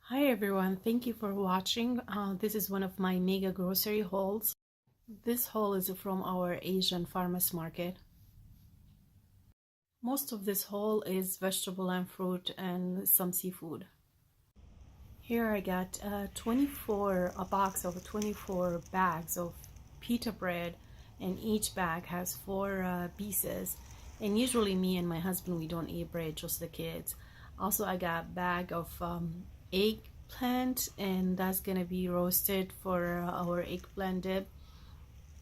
Hi everyone, thank you for watching. This is one of my mega grocery hauls. This haul is from our Asian farmers market. Most of this haul is vegetable and fruit and some seafood. Here I got a box of 24 bags of pita bread, and each bag has four pieces. And usually me and my husband, we don't eat bread, just the kids. Also I got a bag of eggplant, and that's gonna be roasted for our eggplant dip,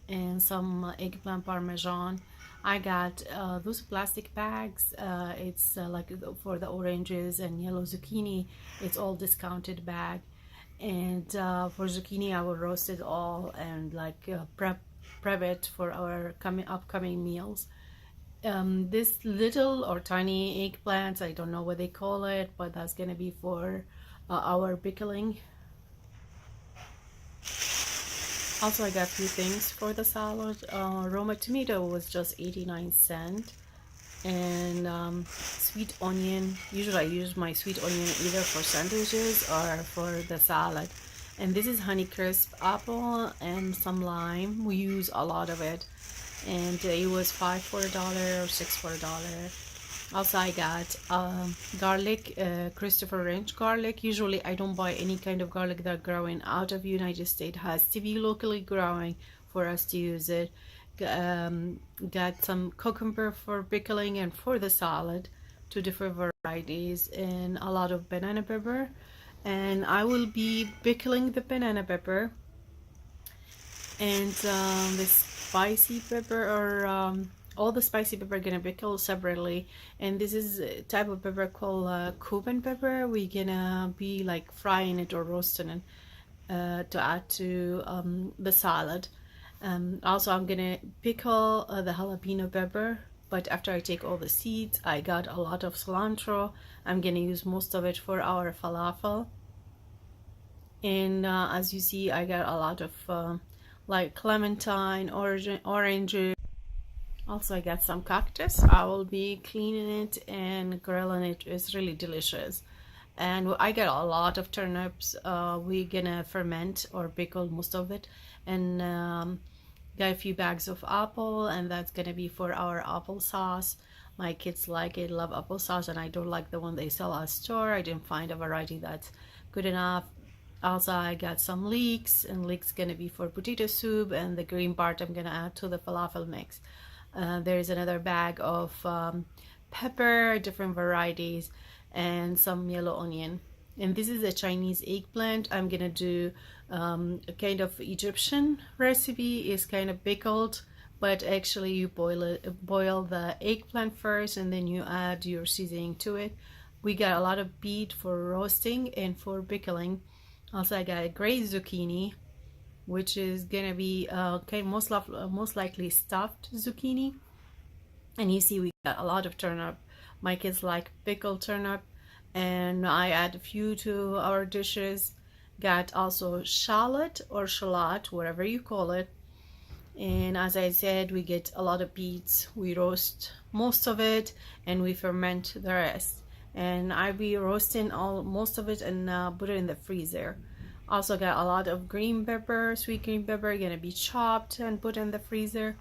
and some eggplant parmesan. I got those plastic bags. It's like for the oranges and yellow zucchini. It's all discounted bag. And for zucchini, I will roast it all and like prep it for our upcoming meals. This little or tiny eggplants, I don't know what they call it, but that's gonna be for our pickling. Also, I got a few things for the salad. Roma tomato was just 89 cents, and sweet onion. Usually I use my sweet onion either for sandwiches or for the salad. And this is Honeycrisp apple and some lime. We use a lot of it, and it was 5 for $1 or 6 for $1. Also I got garlic, Christopher Ranch garlic. Usually I don't buy any kind of garlic that growing out of United States. Has to be locally growing for us to use it. Got some cucumber for pickling and for the salad, two different varieties, and a lot of banana pepper. And I will be pickling the banana pepper and the spicy pepper, or all the spicy pepper gonna pickle separately. And this is a type of pepper called Cuban pepper. We gonna be like frying it or roasting it to add to the salad. Also I'm gonna pickle the jalapeno pepper, but after I take all the seeds. I got a lot of cilantro. I'm gonna use most of it for our falafel. And as you see, I got a lot of like clementine, orange. Also I got some cactus. I will be cleaning it and grilling it. It's really delicious. And I got a lot of turnips. We're gonna ferment or pickle most of it. And got a few bags of apple, and that's gonna be for our applesauce. My kids like it, love applesauce, and I don't like the one they sell at store. I didn't find a variety that's good enough. Also I got some leeks, and leeks gonna be for potato soup, and the green part I'm gonna add to the falafel mix. There's another bag of pepper, different varieties, and some yellow onion. And this is a Chinese eggplant. I'm gonna do a kind of Egyptian recipe. It's kind of pickled, but actually you boil the eggplant first, and then you add your seasoning to it. We got a lot of beet for roasting and for pickling. Also I got a gray zucchini, which is gonna be most likely stuffed zucchini. And you see we got a lot of turnip. My kids like pickled turnip, and I add a few to our dishes. Got also shallot or shallot, whatever you call it. And as I said, we get a lot of beets. We roast most of it and we ferment the rest. And I be roasting most of it and put it in the freezer. Also got a lot of green pepper, sweet green pepper, gonna be chopped and put in the freezer.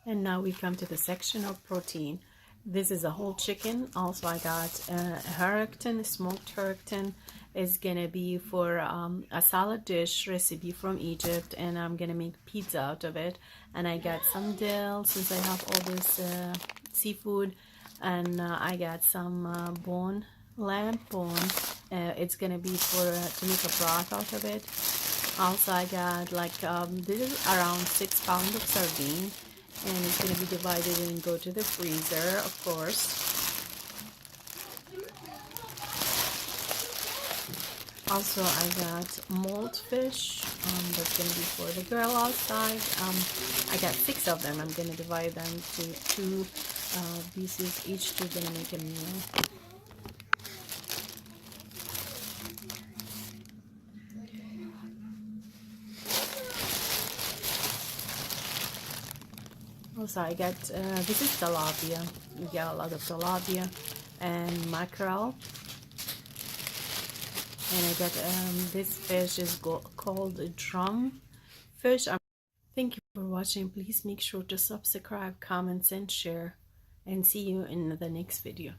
And now we come to the section of protein. This is a whole chicken. Also I got Harrington, smoked Harrington. Is gonna be for a salad dish recipe from Egypt, and I'm gonna make pizza out of it. And I got some dill since I have all this seafood, and I got some lamb bone. It's gonna be for to make a broth out of it. Also I got like this is around 6 pounds of sardine, and it's gonna be divided and go to the freezer, of course. Also I got mold fish. That's gonna be for the girl outside. I got 6 of them. I'm gonna divide them to 2 pieces. Each 2 gonna make a meal. Also I got this is tilapia. We got a lot of tilapia and mackerel. And I got this fish is called a drum fish. Thank you for watching. Please make sure to subscribe, comment, and share. And see you in the next video.